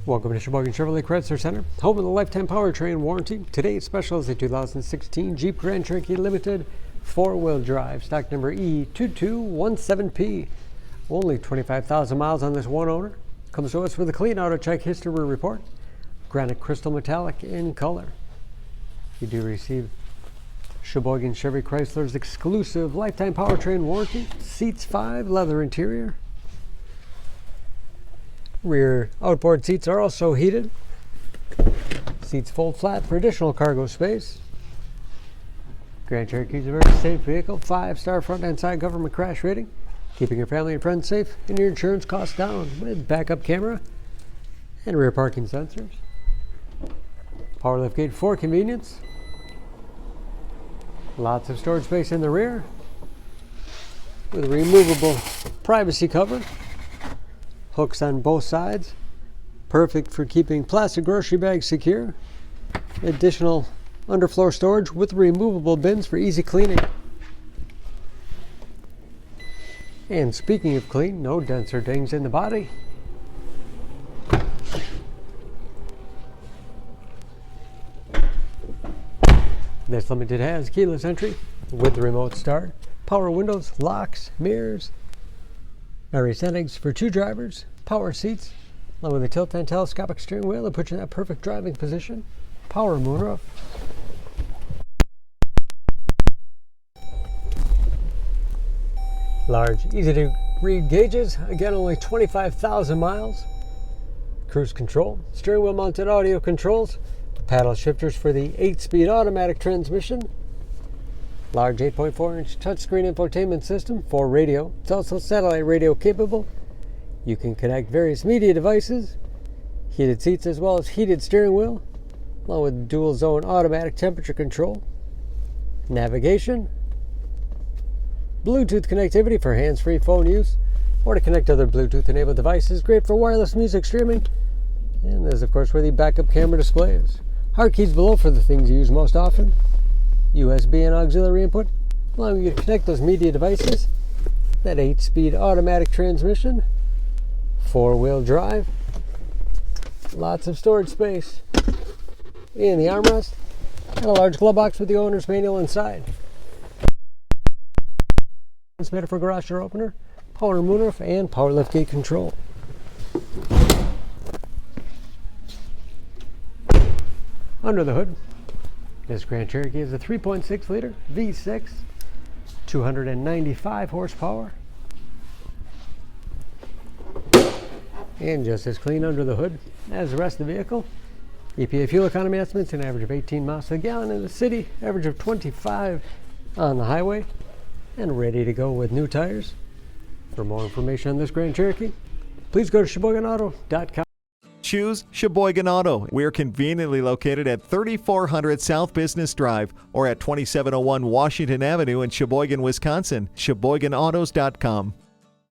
Welcome to Sheboygan Chevrolet Chrysler Center, home of the lifetime powertrain warranty. Today's special is the 2016 Jeep Grand Cherokee Limited 4-wheel drive, stock number E2217P. Only 25,000 miles on this one owner. Comes to us with a clean auto check history report. Granite Crystal Metallic in color. You do receive Sheboygan Chevy Chrysler's exclusive lifetime powertrain warranty. Seats 5, leather interior. Rear outboard seats are also heated. Seats fold flat for additional cargo space. Grand Cherokee is a very safe vehicle. 5-star front and side government crash rating, keeping your family and friends safe and your insurance costs down with backup camera and rear parking sensors. Power liftgate for convenience. Lots of storage space in the rear with a removable privacy cover. Hooks on both sides, perfect for keeping plastic grocery bags secure. Additional underfloor storage with removable bins for easy cleaning. And speaking of clean, no dents or dings in the body. This Limited has keyless entry with remote start, power windows, locks, mirrors, various settings for 2 drivers, power seats, along with a tilt and telescopic steering wheel that puts you in that perfect driving position, power moonroof. Large, easy to read gauges, again only 25,000 miles. Cruise control, steering wheel mounted audio controls, paddle shifters for the 8-speed automatic transmission. Large 8.4-inch touchscreen infotainment system for radio. It's also satellite radio capable. You can connect various media devices, heated seats as well as heated steering wheel, along with dual zone automatic temperature control, navigation, Bluetooth connectivity for hands-free phone use or to connect other Bluetooth enabled devices. Great for wireless music streaming. And there's of course where the backup camera display is. Hard keys below for the things you use most often. USB and auxiliary input, allowing you to connect those media devices. That 8-speed automatic transmission, 4-wheel drive, lots of storage space in the armrest, and a large glove box with the owner's manual inside. Transmitter for garage door opener, power moonroof, and power liftgate control. Under the hood, this Grand Cherokee is a 3.6-liter V6, 295 horsepower, and just as clean under the hood as the rest of the vehicle. EPA fuel economy estimates an average of 18 miles to the gallon in the city, average of 25 on the highway, and ready to go with new tires. For more information on this Grand Cherokee, please go to SheboyganAuto.com. Choose Sheboygan Auto. We're conveniently located at 3400 South Business Drive or at 2701 Washington Avenue in Sheboygan, Wisconsin. SheboyganAutos.com.